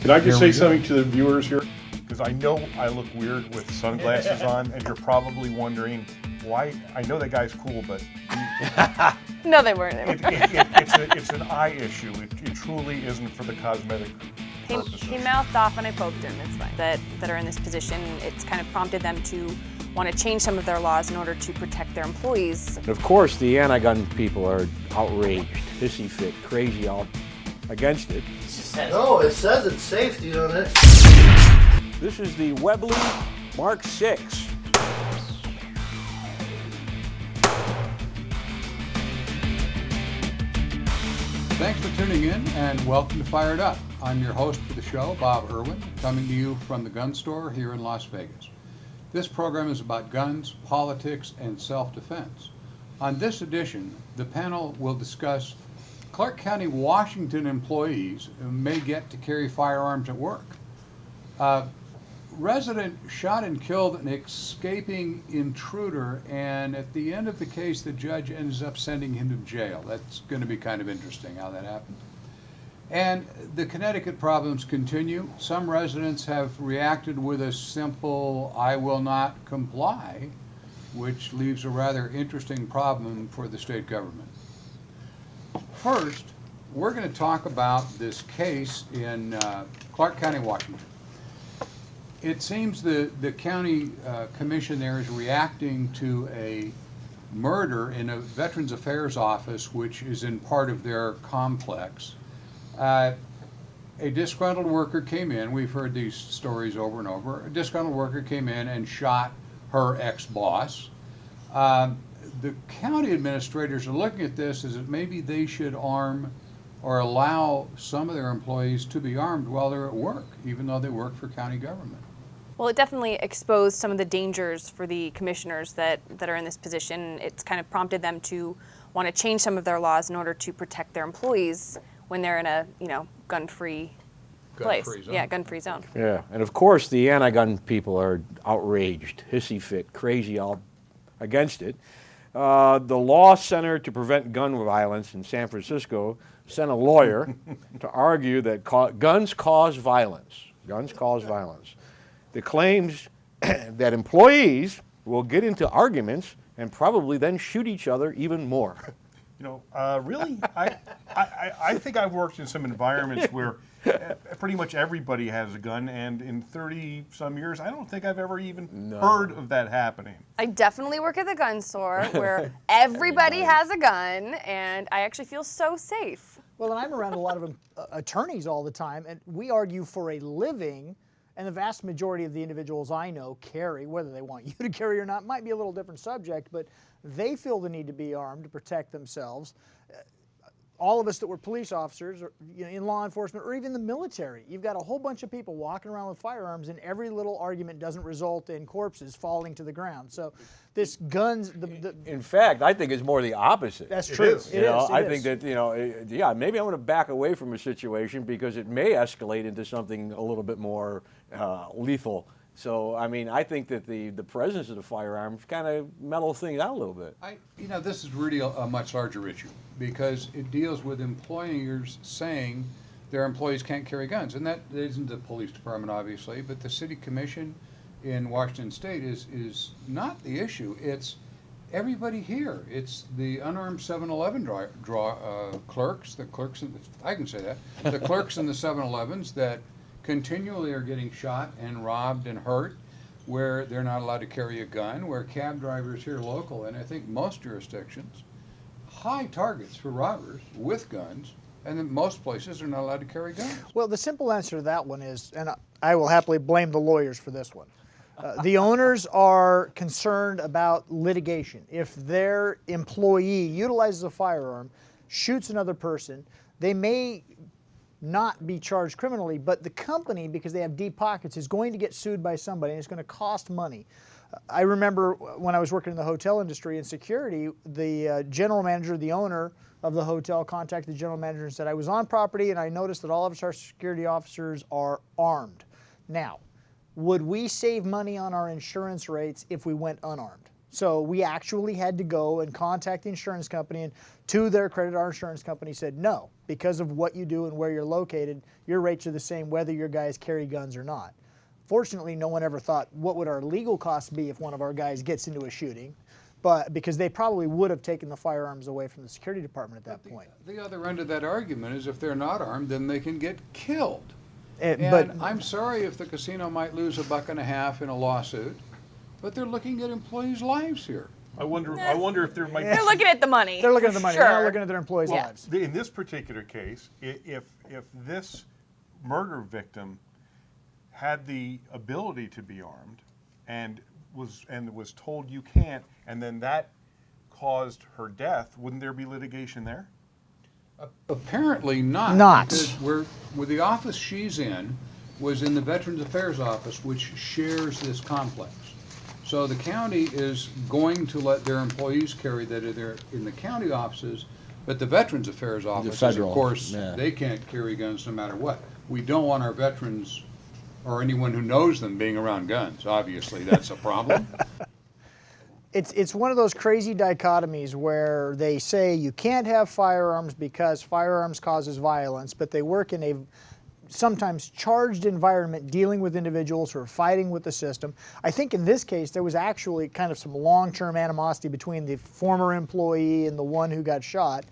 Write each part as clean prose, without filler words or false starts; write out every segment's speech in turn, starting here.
Can I just say something to the viewers here? Because I know I look weird with sunglasses on, and you're probably wondering why. I know that guy's cool, but No, they weren't. it's an eye issue. It truly isn't for the cosmetic purposes. He mouthed off when I poked him. It's fine. That are in this position, it's kind of prompted them to want to change some of their laws in order to protect their employees. And of course, the anti-gun people are outraged, hissy fit, crazy, all against it. No, it says it's safety on it. This is the Webley Mark 6. Thanks for tuning in and welcome to Fire It Up. I'm your host for the show, Bob Irwin, coming to you from the gun store here in Las Vegas. This program is about guns, politics, and self-defense. On this edition, the panel will discuss Clark County, Washington employees who may get to carry firearms at work. Resident shot and killed an escaping intruder, and at the end of the case, the judge ends up sending him to jail. That's going to be kind of interesting how that happened. And the Connecticut problems continue. Some residents have reacted with a simple, "I will not comply," which leaves a rather interesting problem for the state government. First, we're going to talk about this case in Clark County, Washington. It seems the county commission there is reacting to a murder in a Veterans Affairs office, which is in part of their complex. A disgruntled worker came in. We've heard these stories over and over. A disgruntled worker came in and shot her ex-boss. The county administrators are looking at this as that maybe they should arm or allow some of their employees to be armed while they're at work, even though they work for county government. Well, it definitely exposed some of the dangers for the commissioners that are in this position. It's kind of prompted them to want to change some of their laws in order to protect their employees when they're in a, gun-free place. Gun-free zone. Yeah, gun-free zone. Yeah, and of course, the anti-gun people are outraged, hissy fit, crazy, all against it. The Law Center to Prevent Gun Violence in San Francisco sent a lawyer to argue that guns cause violence. Guns cause violence. The claims that employees will get into arguments and probably then shoot each other even more. Really, I think I've worked in some environments where pretty much everybody has a gun, and in 30-some years, I don't think I've ever even heard of that happening. I definitely work at the gun store where everybody has a gun, and I actually feel so safe. Well, and I'm around a lot of attorneys all the time, and we argue for a living, and the vast majority of the individuals I know carry, whether they want you to carry or not, might be a little different subject, but they feel the need to be armed to protect themselves. All of us that were police officers or in law enforcement or even the military, you've got a whole bunch of people walking around with firearms, and every little argument doesn't result in corpses falling to the ground. So this guns... In fact, I think it's more the opposite. That's true. I think that, maybe I'm going to back away from a situation because it may escalate into something a little bit more lethal. So, I think that the presence of the firearms kind of mellows things out a little bit. This is really a much larger issue because it deals with employers saying their employees can't carry guns. And that isn't the police department, obviously, but the city commission in Washington State is not the issue. It's everybody here. It's the unarmed 7-Eleven clerks, the clerks, I can say that, the clerks in the 7-Elevens that continually are getting shot and robbed and hurt, where they're not allowed to carry a gun, where cab drivers here local, and I think most jurisdictions, high targets for robbers with guns, and then most places are not allowed to carry guns. Well, the simple answer to that one is, and I will happily blame the lawyers for this one, the owners are concerned about litigation. If their employee utilizes a firearm, shoots another person, they may not be charged criminally, but the company, because they have deep pockets, is going to get sued by somebody, and it's going to cost money. I remember when I was working in the hotel industry in security, the general manager, the owner of the hotel, contacted the general manager and said, I was on property and I noticed that all of our security officers are armed. Now, would we save money on our insurance rates if we went unarmed? So we actually had to go and contact the insurance company, and to their credit, our insurance company said, no, because of what you do and where you're located, your rates are the same whether your guys carry guns or not. Fortunately, no one ever thought, what would our legal costs be if one of our guys gets into a shooting? But because they probably would have taken the firearms away from the security department at that point. The other end of that argument is if they're not armed, then they can get killed. And But I'm sorry if the casino might lose $1.50 in a lawsuit, but they're looking at employees' lives here. I wonder if there might be. They're looking at the money. they're looking at the money. They're not Sure. looking at their employees' Yeah. lives. In this particular case, if this murder victim had the ability to be armed and was told you can't, and then that caused her death, wouldn't there be litigation there? Apparently not. Not. Because with the office she's in was in the Veterans Affairs office, which shares this complex. So the county is going to let their employees carry that in the county offices, but the Veterans Affairs offices, federal, of course, yeah. they can't carry guns no matter what. We don't want our veterans or anyone who knows them being around guns. Obviously, that's a problem. It's one of those crazy dichotomies where they say you can't have firearms because firearms causes violence, but they work in a sometimes charged environment dealing with individuals who are fighting with the system. I think in this case there was actually kind of some long-term animosity between the former employee and the one who got shot.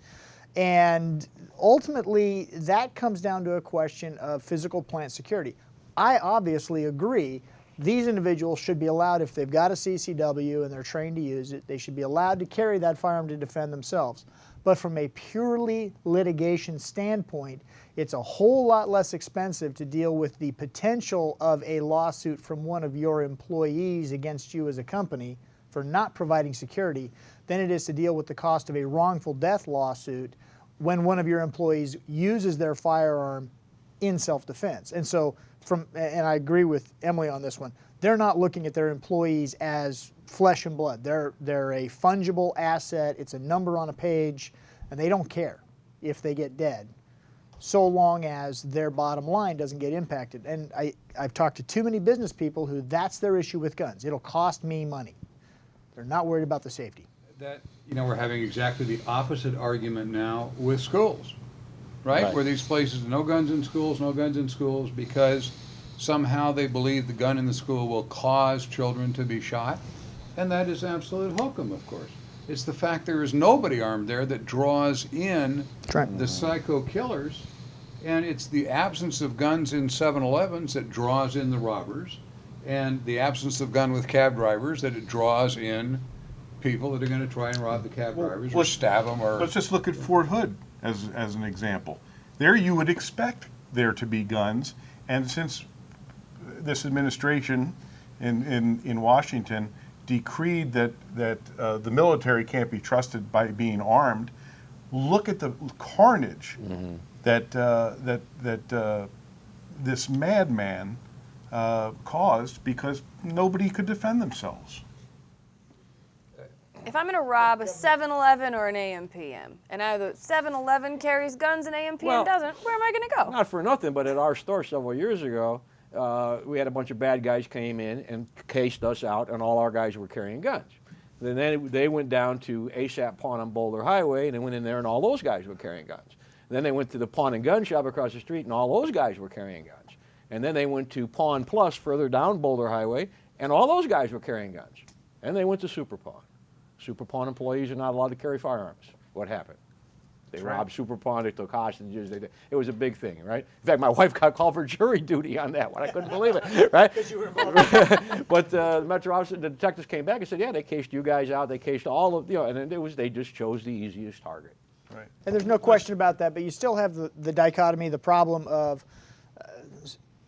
And ultimately that comes down to a question of physical plant security. I obviously agree these individuals should be allowed, if they've got a CCW and they're trained to use it, they should be allowed to carry that firearm to defend themselves. But from a purely litigation standpoint, it's a whole lot less expensive to deal with the potential of a lawsuit from one of your employees against you as a company for not providing security than it is to deal with the cost of a wrongful death lawsuit when one of your employees uses their firearm in self-defense. And so, and I agree with Emily on this one, they're not looking at their employees as flesh and blood. They're a fungible asset. It's a number on a page, and they don't care if they get dead, so long as their bottom line doesn't get impacted. And I've talked to too many business people who that's their issue with guns. It'll cost me money. They're not worried about the safety. We're having exactly the opposite argument now with schools, right? Where these places, no guns in schools, because somehow they believe the gun in the school will cause children to be shot. And that is absolute hokum, of course. It's the fact there is nobody armed there that draws in the psycho killers, and it's the absence of guns in 7-Elevens that draws in the robbers, and the absence of gun with cab drivers that it draws in people that are going to try and rob the cab drivers or stab them. Or Let's just look at Fort Hood as an example. There you would expect there to be guns, and since this administration in Washington decreed that the military can't be trusted by being armed, look at the carnage that this madman caused because nobody could defend themselves. If I'm going to rob a 7-Eleven or an AM/PM, and either 7-Eleven carries guns and AM/PM doesn't, where am I going to go? Not for nothing, but at our store several years ago, we had a bunch of bad guys came in and cased us out, and all our guys were carrying guns. Then they went down to ASAP Pawn on Boulder Highway, and they went in there, and all those guys were carrying guns. Then they went to the Pawn and Gun Shop across the street, and all those guys were carrying guns. And then they went to Pawn Plus further down Boulder Highway, and all those guys were carrying guns. And they went to Super Pawn. Super Pawn employees are not allowed to carry firearms. What happened? They robbed Super Pawn, they took hostages. It was a big thing, right? In fact, my wife got called for jury duty on that one. I couldn't believe it, right? Because you were involved. But the Metro Office, the detectives came back and said, yeah, they cased you guys out. They cased all of, and they just chose the easiest target. Right. And there's no question about that, but you still have the dichotomy, the problem of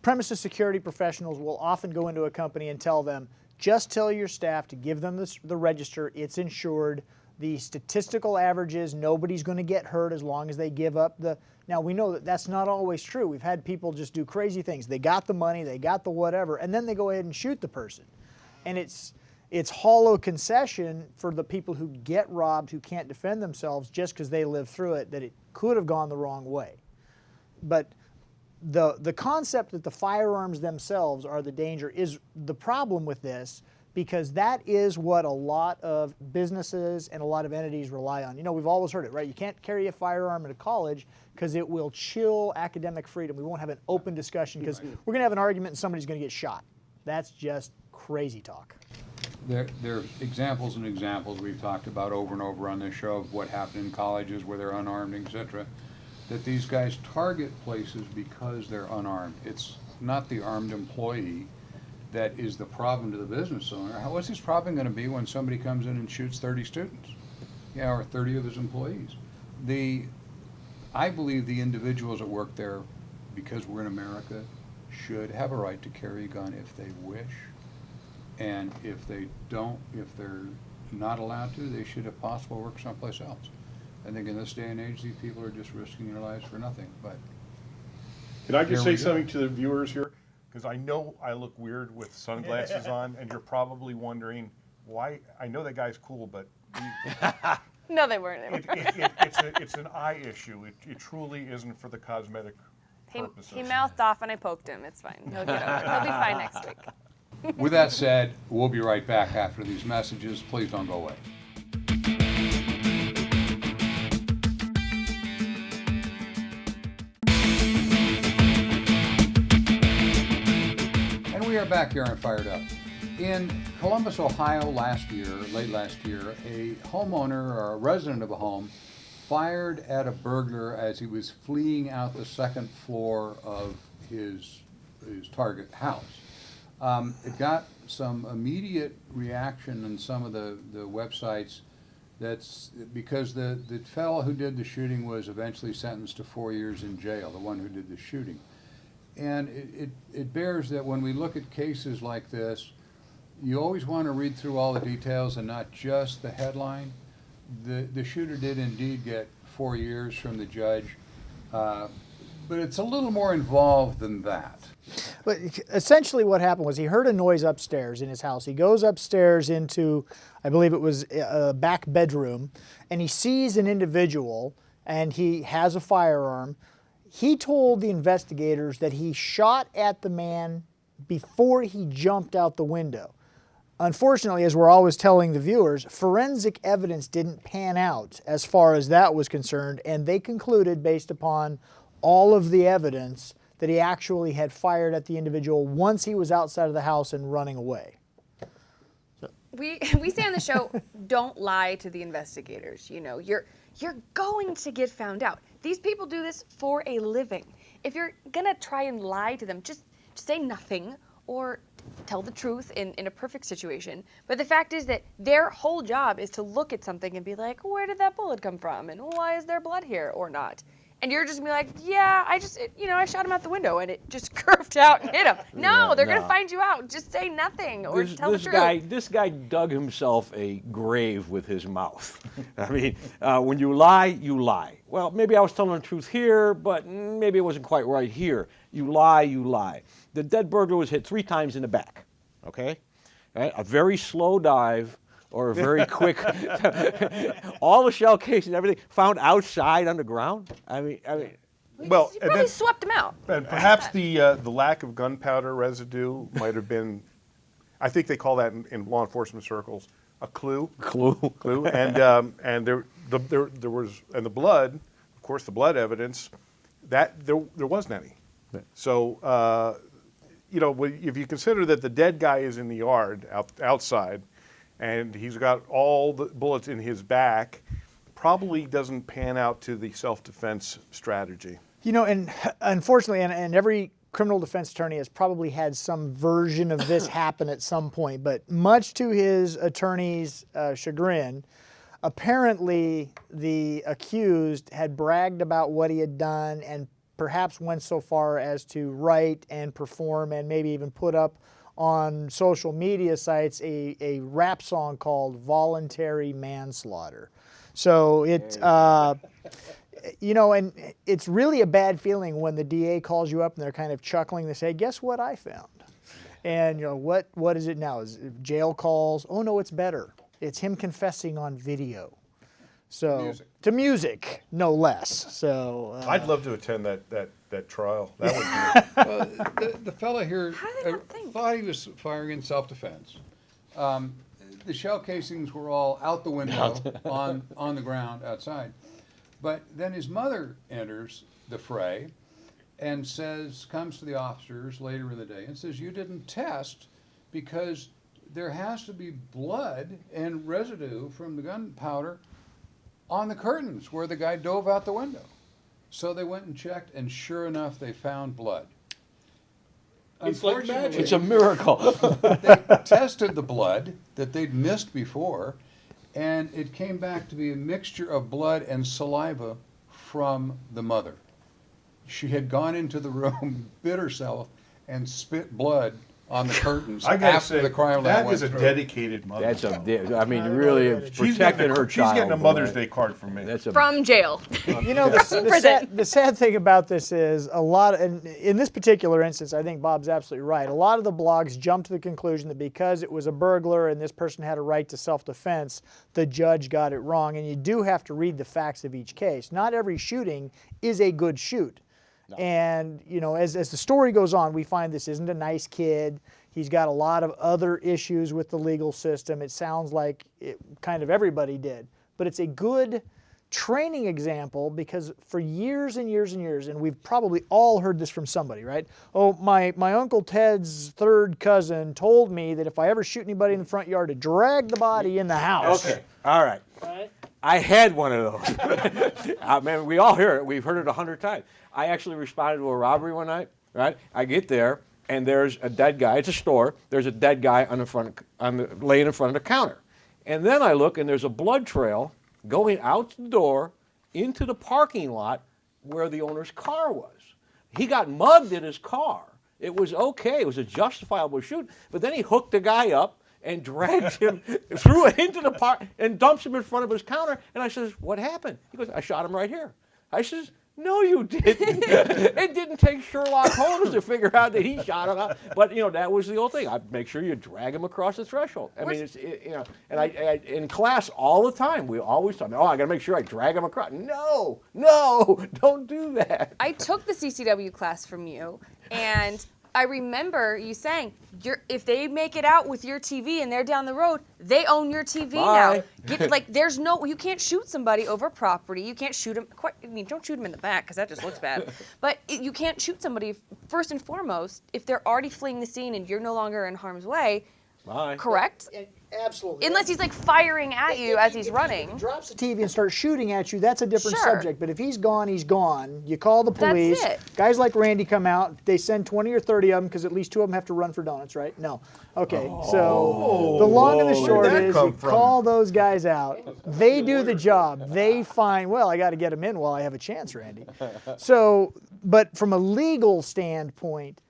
premises security professionals will often go into a company and tell them, just tell your staff to give them the register, it's insured. The statistical average is nobody's going to get hurt as long as they give up the... Now, we know that that's not always true. We've had people just do crazy things. They got the money, they got the whatever, and then they go ahead and shoot the person. And it's hollow concession for the people who get robbed, who can't defend themselves just because they lived through it, that it could have gone the wrong way. But the concept that the firearms themselves are the danger is the problem with this. because that is what a lot of businesses and a lot of entities rely on. You know, we've always heard it, right? You can't carry a firearm at a college because it will chill academic freedom. We won't have an open discussion because we're going to have an argument and somebody's going to get shot. That's just crazy talk. There are examples and examples we've talked about over and over on this show of what happened in colleges where they're unarmed, etc. That these guys target places because they're unarmed. It's not the armed employee that is the problem to the business owner. What's his problem going to be when somebody comes in and shoots 30 students? Yeah, or 30 of his employees. I believe the individuals that work there, because we're in America, should have a right to carry a gun if they wish. And if they don't, if they're not allowed to, they should, if possible, work someplace else. I think in this day and age, these people are just risking their lives for nothing. But can I just here we say go. something to the viewers here? Because I know I look weird with sunglasses on, and you're probably wondering why. I know that guy's cool, but No, they weren't. it's an eye issue. It truly isn't for the cosmetic purposes. He mouthed off and I poked him. It's fine. He'll get over it. He'll be fine next week. with that said, we'll be right back after these messages. Please don't go away. And we are back here on Fired Up. In Columbus, Ohio late last year, a homeowner or a resident of a home fired at a burglar as he was fleeing out the second floor of his target house. It got some immediate reaction on some of the websites. That's because the fellow who did the shooting was eventually sentenced to 4 years in jail, the one who did the shooting. And it bears that when we look at cases like this, you always want to read through all the details and not just the headline. The shooter did indeed get 4 years from the judge, but it's a little more involved than that. But essentially what happened was he heard a noise upstairs in his house. He goes upstairs into, I believe it was a back bedroom, and he sees an individual, and he has a firearm. He told the investigators that he shot at the man before he jumped out the window. Unfortunately, as we're always telling the viewers, forensic evidence didn't pan out as far as that was concerned, and they concluded, based upon all of the evidence, that he actually had fired at the individual once he was outside of the house and running away. We say on the show, don't lie to the investigators. You know, you're going to get found out. These people do this for a living. If you're gonna try and lie to them, just say nothing or tell the truth in a perfect situation. But the fact is that their whole job is to look at something and be like, where did that bullet come from? And why is there blood here or not? And you're just gonna be like, yeah, I shot him out the window and it just curved out and hit him. No, they're gonna find you out. Just say nothing or tell the truth. This guy dug himself a grave with his mouth. I mean, when you lie, you lie. Well, maybe I was telling the truth here, but maybe it wasn't quite right here. You lie, you lie. The dead burglar was hit 3 times in the back, okay? Right? A very slow dive or a very quick, all the shell casings and everything found outside on the ground. I mean, Well, You probably swept him out. and perhaps the lack of gunpowder residue might have been, I think they call that in law enforcement circles, a clue. clue. And there was, and the blood, of course, the blood evidence, that there wasn't any. So, if you consider that the dead guy is in the yard outside, and he's got all the bullets in his back, probably doesn't pan out to the self-defense strategy. You know, and unfortunately, and every criminal defense attorney has probably had some version of this happen at some point, but much to his attorney's chagrin, apparently the accused had bragged about what he had done and perhaps went so far as to write and perform and maybe even put up on social media sites a rap song called Voluntary Manslaughter. So it, and it's really a bad feeling when the DA calls you up and they're kind of chuckling. They say, guess what I found? And what is it now? Is it jail calls? Oh no, it's better. It's him confessing on video. So to music, no less. So I'd love to attend that trial. That would be The fellow here How did they not think? thought he was firing in self-defense. The shell casings were all out the window on the ground outside. But then his mother enters the fray and comes to the officers later in the day and says, you didn't test because there has to be blood and residue from the gunpowder on the curtains where the guy dove out the window. So they went and checked, and sure enough, they found blood. It's like magic. Unfortunately, It's a miracle. they tested the blood that they'd missed before, and it came back to be a mixture of blood and saliva from the mother. She had gone into the room, bit herself, and spit blood on the curtains I gotta after say, the crime that went is a through. dedicated mother. That's I mean, really She's protecting her child. She's getting a boy. Mother's Day card from me. That's a From jail. You know, the sad thing about this is and in this particular instance, I think Bob's absolutely right. A lot of the blogs jumped to the conclusion that because it was a burglar and this person had a right to self-defense, the judge got it wrong. And you do have to read the facts of each case. Not every shooting is a good shoot. No. And, you know, as the story goes on, we find this isn't a nice kid. He's got a lot of other issues with the legal system. It sounds like kind of everybody did. But it's a good training example because for years and years and years, and we've probably all heard this from somebody, right? Oh, my Uncle Ted's third cousin told me that if I ever shoot anybody in the front yard to drag the body in the house. Okay, all right. I had one of those. I mean, we all hear it. We've heard it 100 times. I actually responded to a robbery one night, right? I get there, and there's a dead guy. It's a store. There's a dead guy laying in front of the counter. And then I look, and there's a blood trail going out the door into the parking lot where the owner's car was. He got mugged in his car. It was okay. It was a justifiable shoot. But then he hooked the guy up and dragged him, threw it into the park, and dumps him in front of his counter. And I says, what happened? He goes, I shot him right here. I says, no, you didn't. It didn't take Sherlock Holmes to figure out that he shot him. But, you know, that was the old thing. I'd make sure you drag him across the threshold. I mean, you know, and I in class all the time, we always talk, I got to make sure I drag him across. No, don't do that. I took the CCW class from you, and I remember you saying, if they make it out with your TV and they're down the road, they own your TV Bye. now. You can't shoot somebody over property. You can't shoot them. Don't shoot them in the back because that just looks bad. But you can't shoot somebody, first and foremost, if they're already fleeing the scene and you're no longer in harm's way. Bye. Correct? Absolutely. Unless he's like firing at you as he's running. If he drops the TV and starts shooting at you, that's a different Sure. subject. But if he's gone, he's gone. You call the police. That's it. Guys like Randy come out. They send 20 or 30 of them because at least 2 of them have to run for donuts, right? No. Okay. So the long and the short Where'd that is come you from? call those guys out. They do the job. They find, well, I got to get them in while I have a chance, Randy. So, but from a legal standpoint,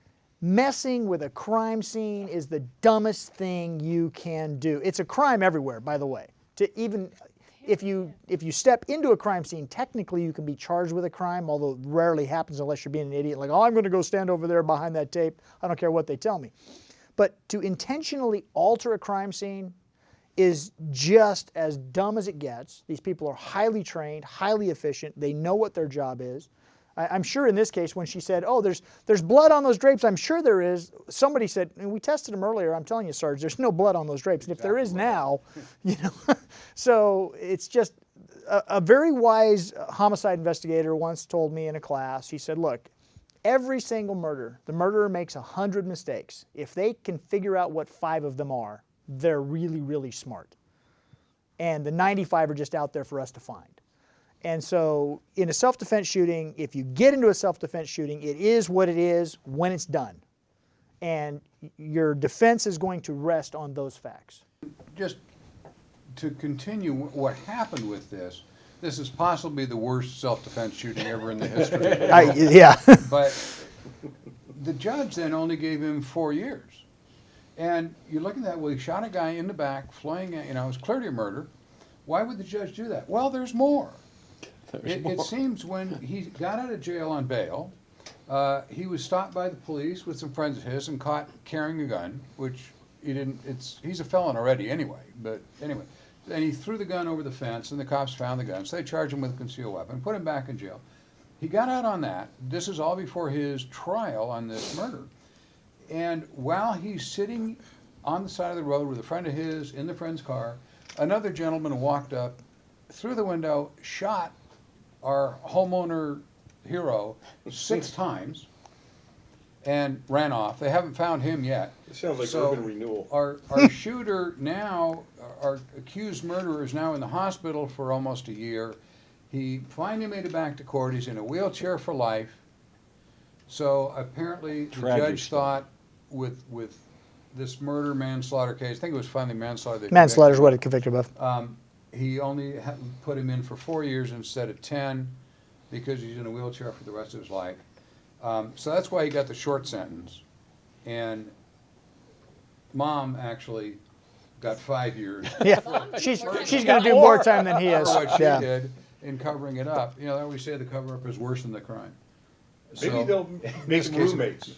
messing with a crime scene is the dumbest thing you can do. It's a crime everywhere, by the way. If you step into a crime scene, technically you can be charged with a crime, although it rarely happens unless you're being an idiot. Like, I'm going to go stand over there behind that tape. I don't care what they tell me. But to intentionally alter a crime scene is just as dumb as it gets. These people are highly trained, highly efficient. They know what their job is. I'm sure in this case when she said, oh, there's blood on those drapes, I'm sure there is. Somebody said, and we tested them earlier, I'm telling you, Sarge, there's no blood on those drapes. And if there is now, you know. So it's just a very wise homicide investigator once told me in a class, he said, look, every single murder, the murderer makes 100 mistakes. If they can figure out what 5 of them are, they're really, really smart. And the 95 are just out there for us to find. And so in a self-defense shooting, if you get into a self-defense shooting, it is what it is when it's done. And your defense is going to rest on those facts. Just to continue what happened with this is possibly the worst self-defense shooting ever in the history of the world. Yeah. But the judge then only gave him 4 years. And you're looking at, well, he shot a guy in the back, flying, it was clearly a murder. Why would the judge do that? Well, there's more. It seems when he got out of jail on bail, he was stopped by the police with some friends of his and caught carrying a gun, which he didn't. He's a felon already anyway. But anyway, and he threw the gun over the fence, and the cops found the gun, so they charged him with a concealed weapon, put him back in jail. He got out on that. This is all before his trial on this murder, and while he's sitting on the side of the road with a friend of his in the friend's car. Another gentleman walked up through the window, shot our homeowner hero 6 times, and ran off. They haven't found him yet. It sounds like So urban renewal. Our shooter now, our accused murderer is now in the hospital for almost a year. He finally made it back to court. He's in a wheelchair for life. So apparently the Tragic judge stuff. thought with this murder manslaughter case, I think it was finally manslaughter. they Manslaughter is convicted what him. it convicted of. He only put him in for 4 years instead of 10 because he's in a wheelchair for the rest of his life. So that's why he got the short sentence. And Mom actually got 5 years Yeah, she's going to do more time than he for is. what she Yeah. did in covering it up. You know, I always say the cover-up is worse than the crime. Maybe So, they'll make them case- roommates.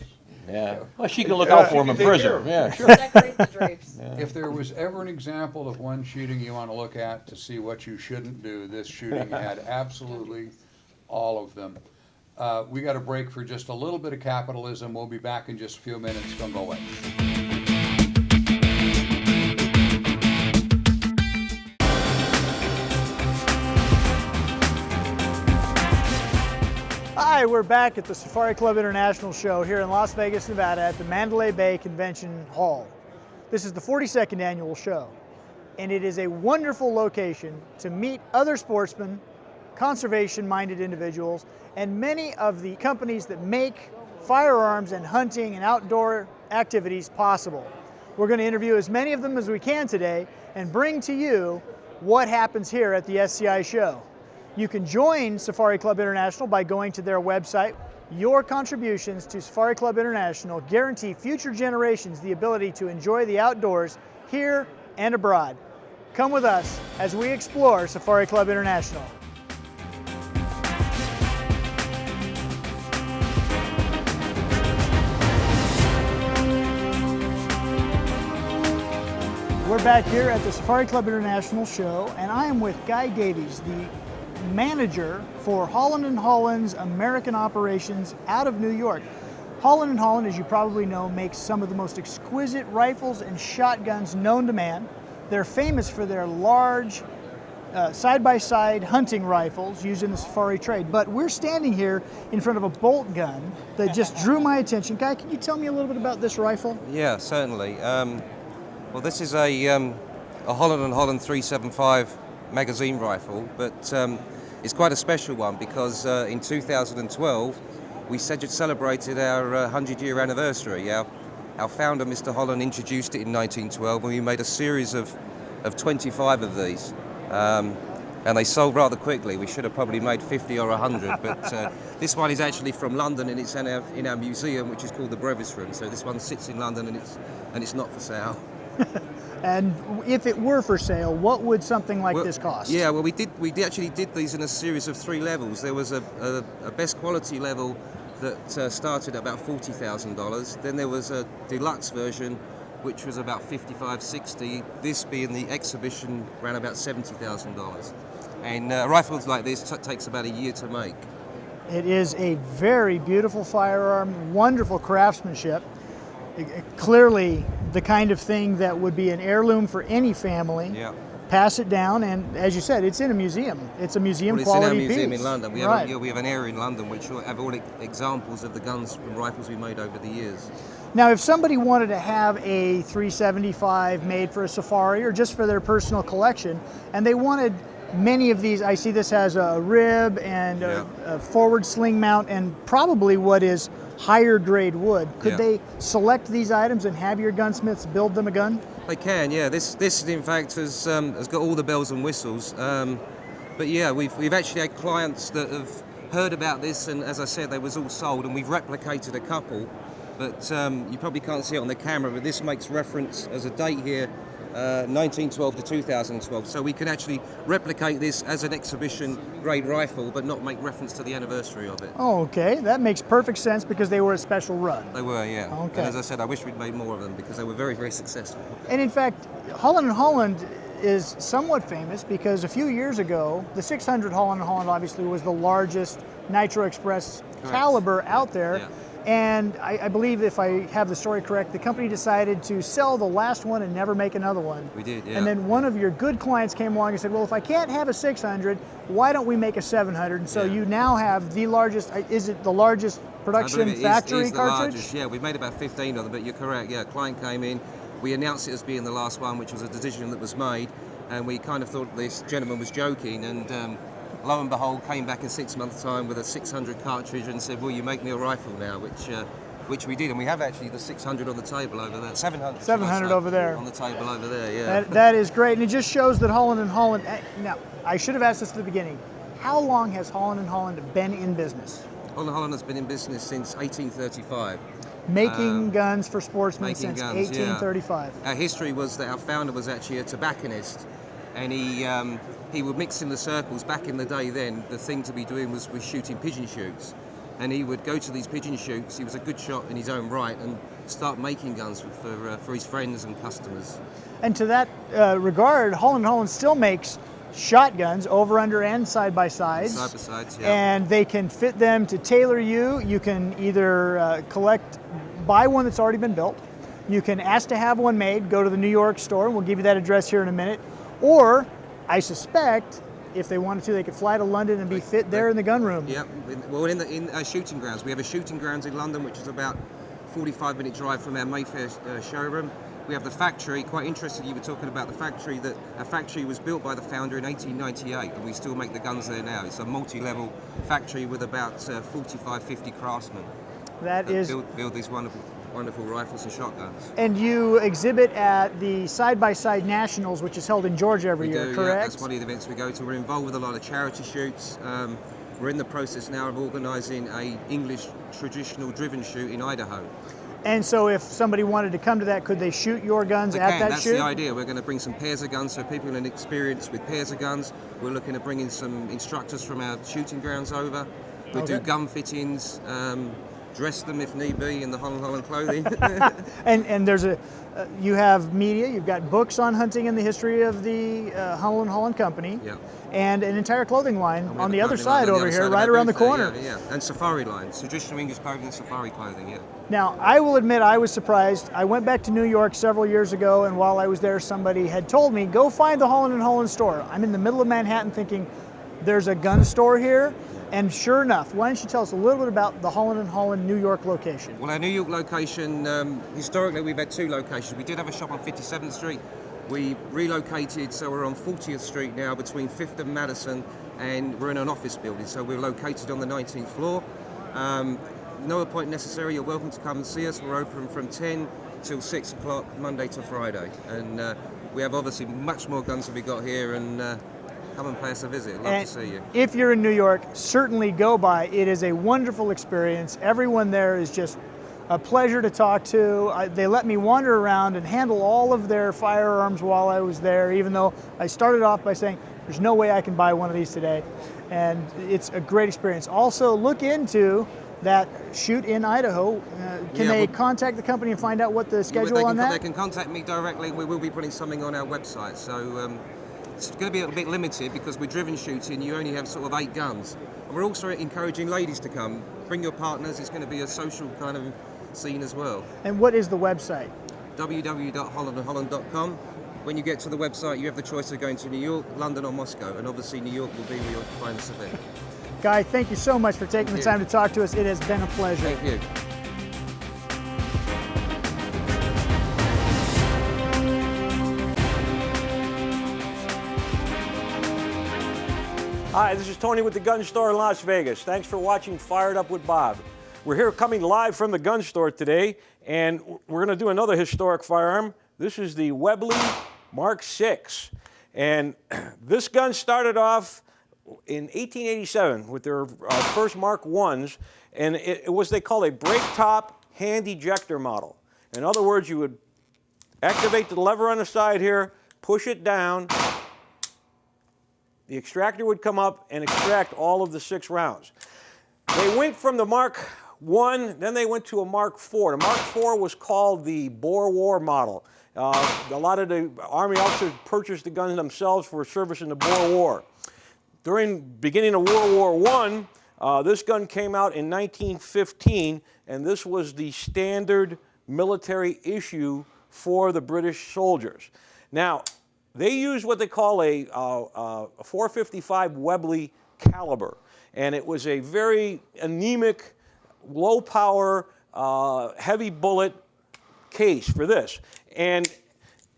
Yeah. Well, she can look out for him in She can take prison. care Yeah, of sure. Decorate the drapes. If there was ever an example of one shooting you want to look at to see what you shouldn't do, this shooting had absolutely all of them. We got a break for just a little bit of capitalism. We'll be back in just a few minutes. Don't go away. Hi, we're back at the Safari Club International show here in Las Vegas, Nevada at the Mandalay Bay Convention Hall. This is the 42nd annual show, and it is a wonderful location to meet other sportsmen, conservation-minded individuals, and many of the companies that make firearms and hunting and outdoor activities possible. We're going to interview as many of them as we can today and bring to you what happens here at the SCI show. You can join Safari Club International by going to their website. Your contributions to Safari Club International guarantee future generations the ability to enjoy the outdoors here and abroad. Come with us as we explore Safari Club International. We're back here at the Safari Club International show, and I am with Guy Davies, the manager for Holland & Holland's American operations out of New York. Holland & Holland, as you probably know, makes some of the most exquisite rifles and shotguns known to man. They're famous for their large side-by-side hunting rifles used in the safari trade. But we're standing here in front of a bolt gun that just drew my attention. Guy, can you tell me a little bit about this rifle? Yeah, certainly. Well, this is a Holland & Holland 375 magazine rifle, but it's quite a special one because in 2012 we celebrated our 100-year anniversary. Our founder, Mr. Holland, introduced it in 1912, and we made a series of 25 of these. And they sold rather quickly. We should have probably made 50 or 100, but this one is actually from London, and it's in our museum, which is called the Brevis Room. So this one sits in London, and it's not for sale. And if it were for sale, what would something like this cost? Yeah, well, we actually did these in a series of 3 levels. There was a best quality level that started at about $40,000. Then there was a deluxe version, which was about $55,000-$60,000. This being the exhibition, around about $70,000. And rifles like this takes about a year to make. It is a very beautiful firearm, wonderful craftsmanship. Clearly the kind of thing that would be an heirloom for any family. Yeah. Pass it down, and as you said, it's in a museum. It's a museum Well, quality it's in our museum piece. in London. We Right. have an area in London which have all examples of the guns and rifles we made over the years. Now, if somebody wanted to have a 375 made for a safari or just for their personal collection, and they wanted many of these, I see this has a rib and a forward sling mount and probably what is higher grade wood. Could they select these items and have your gunsmiths build them a gun? They can, yeah. This in fact has got all the bells and whistles. But yeah, we've actually had clients that have heard about this, and as I said, they was all sold, and we've replicated a couple. But you probably can't see it on the camera, but this makes reference as a date here, 1912 to 2012. So we can actually replicate this as an exhibition grade rifle, but not make reference to the anniversary of it. Oh, okay. That makes perfect sense because they were a special run. They were, yeah. Okay. And as I said, I wish we'd made more of them because they were very, very successful. And in fact, Holland & Holland is somewhat famous because a few years ago, the 600 Holland & Holland obviously was the largest Nitro Express caliber out there. Yeah. And I believe, if I have the story correct, the company decided to sell the last one and never make another one. We did, yeah. And then one of your good clients came along and said, well, if I can't have a 600, why don't we make a 700? And so Yeah. you now have the largest, is it the largest I production believe it factory is the cartridge? largest. Yeah, we've made about 15 of them, but you're correct. Yeah, client came in. We announced it as being the last one, which was a decision that was made. And we kind of thought this gentleman was joking. And lo and behold, came back in 6 months' time with a 600 cartridge and said, will you make me a rifle now? Which we did, and we have actually the 600 on the table over there, 700. 700 over there. On the table over there, yeah. That is great, and it just shows that Holland & Holland, now, I should have asked this at the beginning. How long has Holland & Holland been in business? Holland has been in business since 1835. Making guns for sportsmen Making since guns, 1835. Yeah. Our history was that our founder was actually a tobacconist, and he would mix in the circles. Back in the day then, the thing to be doing was shooting pigeon shoots. And he would go to these pigeon shoots, he was a good shot in his own right, and start making guns for his friends and customers. And to that regard, Holland & Holland still makes shotguns, over, under, and side-by-sides. Side-by-sides, yeah. And they can fit them to tailor you. You can either buy one that's already been built. You can ask to have one made, go to the New York store, and we'll give you that address here in a minute. Or, I suspect, if they wanted to, they could fly to London and be fit there in the gun room. Yeah, well, in our shooting grounds. We have a shooting grounds in London, which is about 45-minute drive from our Mayfair showroom. We have the factory. Quite interesting, you were talking about the factory. That our factory was built by the founder in 1898, and we still make the guns there now. It's a multi-level factory with about 45, 50 craftsmen That is build these wonderful rifles and shotguns. And you exhibit at the Side-by-Side Nationals, which is held in Georgia every year, correct? Yeah, that's one of the events we go to. We're involved with a lot of charity shoots. We're in the process now of organising a English traditional driven shoot in Idaho. And so if somebody wanted to come to that, could they shoot your guns at that That's shoot? the idea. We're going to bring some pairs of guns so people can experience with pairs of guns. We're looking at bringing some instructors from our shooting grounds over. We do gun fittings, dress them if need be in the Holland clothing. And there's you have media, you've got books on hunting and the history of the Holland Company, Yeah. and an entire clothing line And we on have the a other clothing side line on over other here, side of right our around the booth there, corner. Yeah. And safari lines, traditional English clothing and safari clothing, yeah. Now, I will admit I was surprised. I went back to New York several years ago, and while I was there, somebody had told me, go find the Holland & Holland store. I'm in the middle of Manhattan thinking, there's a gun store here? And sure enough, why don't you tell us a little bit about the Holland & Holland New York location? Well, our New York location, historically we've had two locations. We did have a shop on 57th Street. We relocated, so we're on 40th Street now between 5th and Madison, and we're in an office building, so we're located on the 19th floor. No appointment necessary, you're welcome to come and see us. We're open from 10 till 6 o'clock, Monday to Friday. And we have obviously much more guns than we got here, and come and pay us a visit. Love to see you. If you're in New York, certainly go by. It is a wonderful experience. Everyone there is just a pleasure to talk to. They let me wander around and handle all of their firearms while I was there, even though I started off by saying, there's no way I can buy one of these today. And it's a great experience. Also, look into that shoot in Idaho. Can they contact the company and find out what the schedule on that? They can contact me directly. We will be putting something on our website. So it's going to be a bit limited because with driven shooting, you only have sort of 8 guns. And we're also encouraging ladies to come. Bring your partners. It's going to be a social kind of scene as well. And what is the website? www.hollandandholland.com. When you get to the website, you have the choice of going to New York, London, or Moscow. And obviously, New York will be where you'll find this event. Guy, thank you so much for taking the time to talk to us. It has been a pleasure. Thank you. Hi, this is Tony with the Gun Store in Las Vegas. Thanks for watching Fired Up with Bob. We're here coming live from the gun store today, and we're going to do another historic firearm. This is the Webley Mark VI. And this gun started off in 1887 with their first Mark I's, and it was they call a break top hand ejector model. In other words, you would activate the lever on the side here, push it down, the extractor would come up and extract all of the 6 rounds. They went from the Mark I, then they went to a Mark IV. The Mark IV was called the Boer War model. A lot of the Army officers purchased the guns themselves for service in the Boer War. During beginning of World War This gun came out in 1915, and this was the standard military issue for the British soldiers. Now, they used what they call a 455 Webley caliber, and it was a very anemic, low-power, heavy bullet case for this. And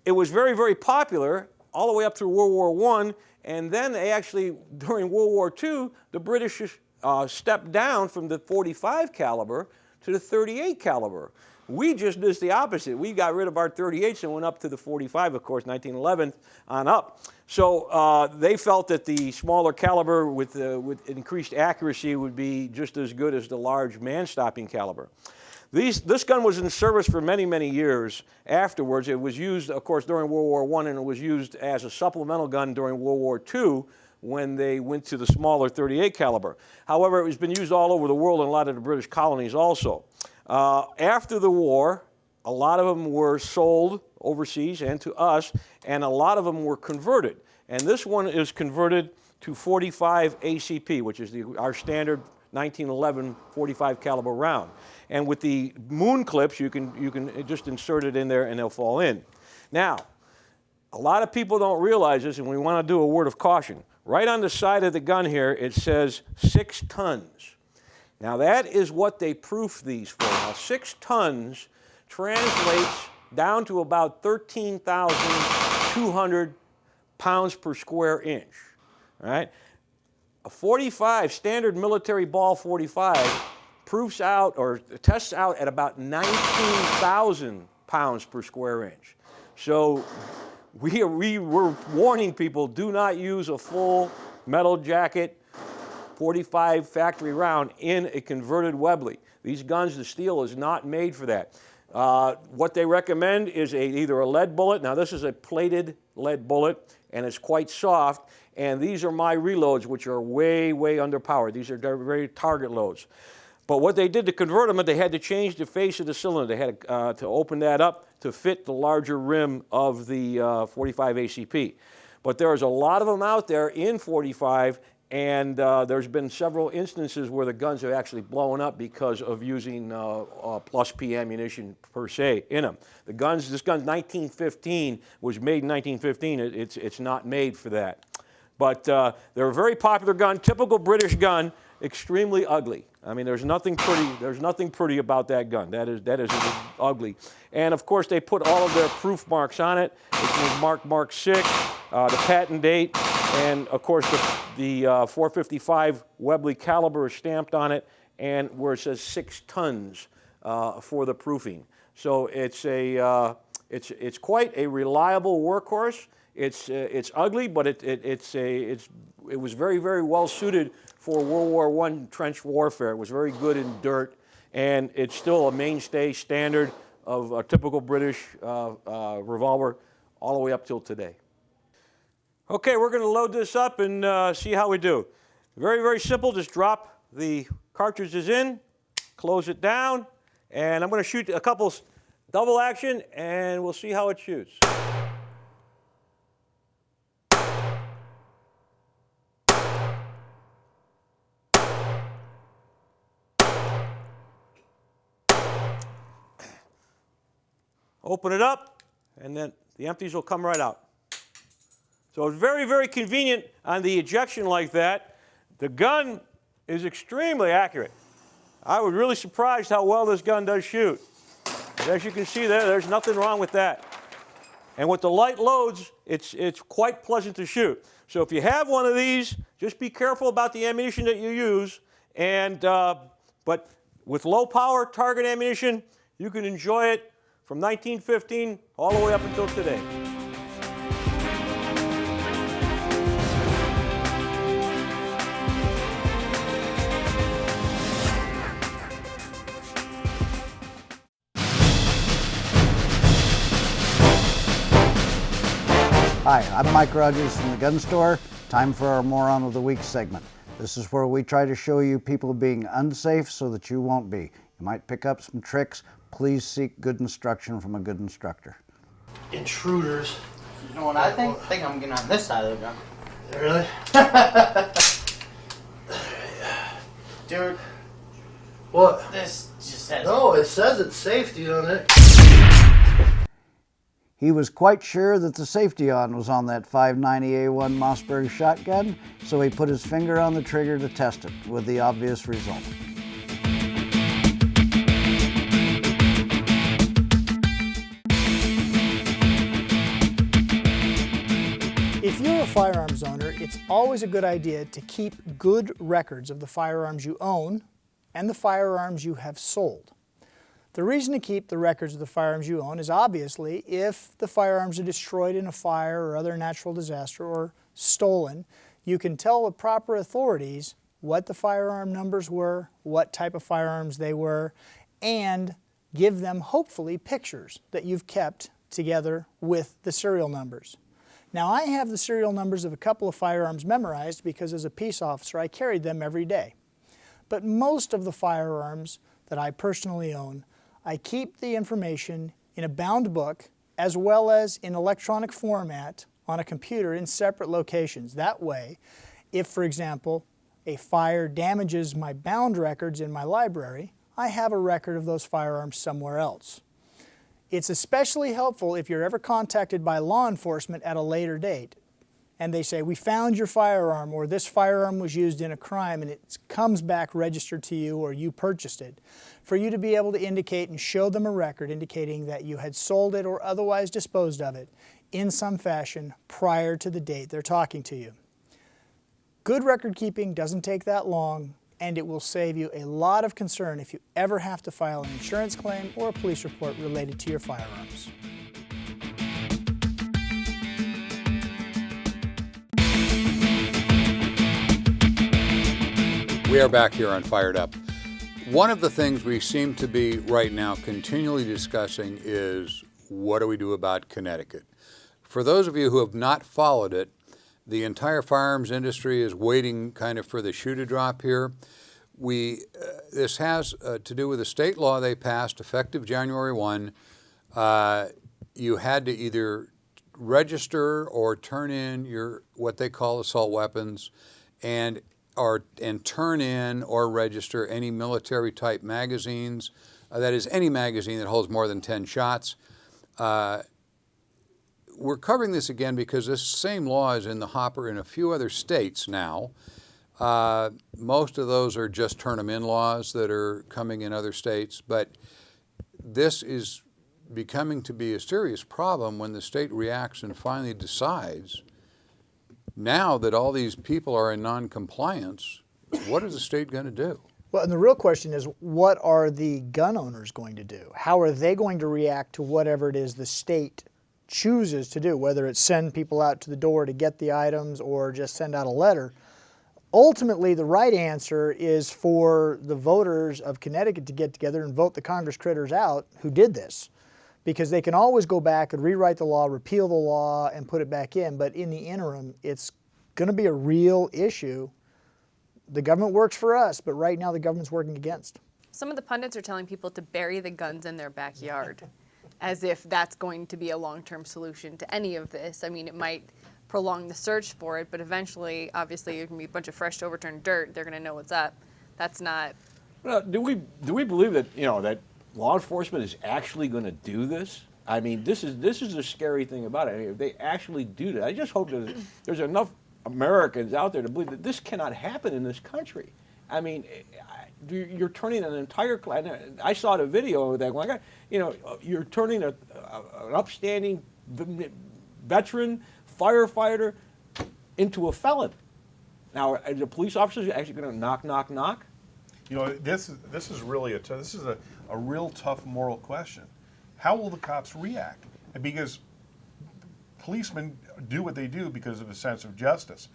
it was very, very popular all the way up through World War I, and then they actually, during World War II, the British stepped down from the 45 caliber to the 38 caliber. We just did the opposite. We got rid of our 38s and went up to the 45, of course, 1911 on up. So they felt that the smaller caliber with increased accuracy would be just as good as the large man-stopping caliber. This gun was in service for many, many years afterwards. It was used, of course, during World War I, and it was used as a supplemental gun during World War II when they went to the smaller 38 caliber. However, it has been used all over the world in a lot of the British colonies also. After the war, a lot of them were sold overseas and to us, and a lot of them were converted. And this one is converted to 45 ACP, which is our standard 1911 45 caliber round. And with the moon clips, you can just insert it in there and they'll fall in. Now, a lot of people don't realize this, and we want to do a word of caution. Right on the side of the gun here, it says 6 tons. Now, that is what they proof these for. Now, 6 tons translates down to about 13,200 pounds per square inch. All right? A 45, standard military ball 45, proofs out or tests out at about 19,000 pounds per square inch. So we were warning people, do not use a full metal jacket 45 factory round in a converted Webley. These guns, the steel is not made for that. What they recommend is either a lead bullet. Now this is a plated lead bullet, and it's quite soft. And these are my reloads, which are way, way underpowered. These are very target loads. But what they did to convert them, they had to change the face of the cylinder. They had to open that up to fit the larger rim of the 45 ACP. But there's a lot of them out there in 45, and there's been several instances where the guns have actually blown up because of using plus P ammunition per se in them. This gun's 1915, was made in 1915. It's not made for that. But they're a very popular gun, typical British gun, extremely ugly. I mean, there's nothing pretty about that gun. That is ugly. And of course, they put all of their proof marks on it. It's Mark 6, the patent date, and of course the 455 Webley caliber is stamped on it, and where it says 6 tons for the proofing. So it's quite a reliable workhorse. It's ugly, but it was very, very well suited for World War I trench warfare. It was very good in dirt, and it's still a mainstay standard of a typical British revolver all the way up till today. Okay, we're going to load this up and see how we do. Very, very simple. Just drop the cartridges in, close it down, and I'm going to shoot a couple double action, and we'll see how it shoots. Open it up, and then the empties will come right out. So it's very, very convenient on the ejection like that. The gun is extremely accurate. I was really surprised how well this gun does shoot. But as you can see there's nothing wrong with that. And with the light loads, it's quite pleasant to shoot. So if you have one of these, just be careful about the ammunition that you use. And but with low power target ammunition, you can enjoy it from 1915 all the way up until today. Hi, I'm Mike Rogers from the Gun Store. Time for our Moron of the Week segment. This is where we try to show you people being unsafe so that you won't be. You might pick up some tricks. Please seek good instruction from a good instructor. Intruders. You know what I think? I think I'm getting on this side of the gun. Really? Stuart, What? this just says. No, it says it's safety on it. He was quite sure that the safety on was on that 590A1 Mossberg shotgun, so he put his finger on the trigger to test it, with the obvious result. If you're a firearms owner, it's always a good idea to keep good records of the firearms you own and the firearms you have sold. The reason to keep the records of the firearms you own is obviously if the firearms are destroyed in a fire or other natural disaster or stolen, you can tell the proper authorities what the firearm numbers were, what type of firearms they were, and give them hopefully pictures that you've kept together with the serial numbers. Now, I have the serial numbers of a couple of firearms memorized because as a peace officer I carried them every day. But most of the firearms that I personally own, I keep the information in a bound book as well as in electronic format on a computer in separate locations. That way, if, for example, a fire damages my bound records in my library, I have a record of those firearms somewhere else. It's especially helpful if you're ever contacted by law enforcement at a later date and they say, we found your firearm, or this firearm was used in a crime, and it comes back registered to you or you purchased it, for you to be able to indicate and show them a record indicating that you had sold it or otherwise disposed of it in some fashion prior to the date they're talking to you. Good record keeping doesn't take that long, and it will save you a lot of concern if you ever have to file an insurance claim or a police report related to your firearms. We are back here on Fired Up. One of the things we seem to be right now continually discussing is what do we do about Connecticut? For those of you who have not followed it, the entire firearms industry is waiting kind of for the shoe to drop here. This has to do with a state law they passed effective January 1. You had to either register or turn in your what they call assault weapons and turn in or register any military type magazines. That is any magazine that holds more than 10 shots. We're covering this again because this same law is in the hopper in a few other states now. Most of those are just turn them in laws that are coming in other states, but this is becoming to be a serious problem when the state reacts and finally decides, now that all these people are in non-compliance, what is the state going to do? Well, and the real question is, what are the gun owners going to do? How are they going to react to whatever it is the state chooses to do, whether it's send people out to the door to get the items or just send out a letter? Ultimately, the right answer is for the voters of Connecticut to get together and vote the Congress critters out who did this, because they can always go back and rewrite the law, repeal the law, and put it back in. But in the interim, it's going to be a real issue. The government works for us, but right now the government's working against. Some of the pundits are telling people to bury the guns in their backyard, as if that's going to be a long-term solution to any of this. I mean, it might prolong the search for it, but eventually, obviously, it can be a bunch of fresh overturned dirt. They're going to know what's up. That's not. Well, do we believe that that law enforcement is actually going to do this? I mean, this is the scary thing about it. I mean, if they actually do that, I just hope that there's enough Americans out there to believe that this cannot happen in this country. I mean, you're turning an entire class. I saw the video of that one. You're turning an upstanding veteran firefighter into a felon. Now, are the police officers actually going to knock, knock, knock? This is really a real tough moral question. How will the cops react? Because policemen do what they do because of a sense of justice.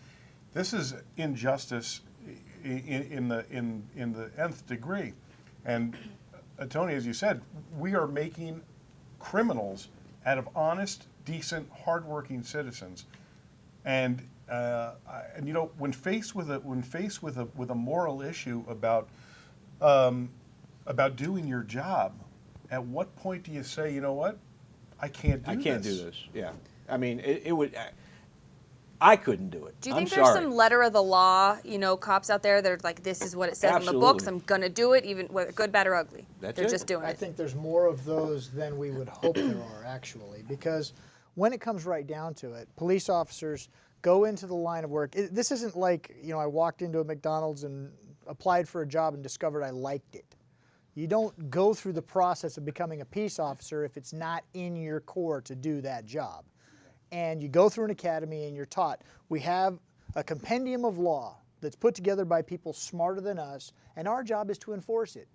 This is injustice in the nth degree. And Tony, as you said, we are making criminals out of honest, decent, hardworking citizens. And when faced with a moral issue about doing your job, at what point do you say, you know what, I can't do this? Yeah, I mean, it would. I couldn't do it. Do you I'm think there's sorry. some letter of the law, cops out there that are like, this is what it says in the books, Absolutely. I'm gonna do it, even whether good, bad, or ugly? That's They're it. just doing I it. think there's more of those than we would hope there are, actually, because when it comes right down to it, police officers go into the line of work. This isn't like, I walked into a McDonald's and applied for a job and discovered I liked it. You don't go through the process of becoming a peace officer if it's not in your core to do that job. And you go through an academy and you're taught. We have a compendium of law that's put together by people smarter than us, and our job is to enforce it.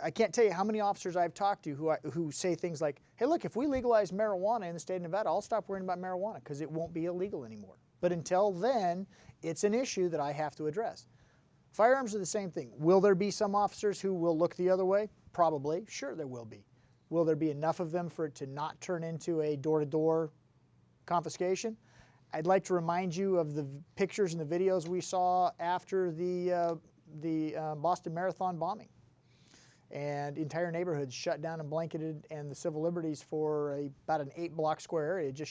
I can't tell you how many officers I've talked to who say things like, hey, look, if we legalize marijuana in the state of Nevada, I'll stop worrying about marijuana because it won't be illegal anymore. But until then, it's an issue that I have to address. Firearms are the same thing. Will there be some officers who will look the other way? Probably. Sure, there will be. Will there be enough of them for it to not turn into a door-to-door confiscation? I'd like to remind you of the pictures and the videos we saw after the Boston Marathon bombing. And entire neighborhoods shut down and blanketed, and the civil liberties for about an 8-block square area just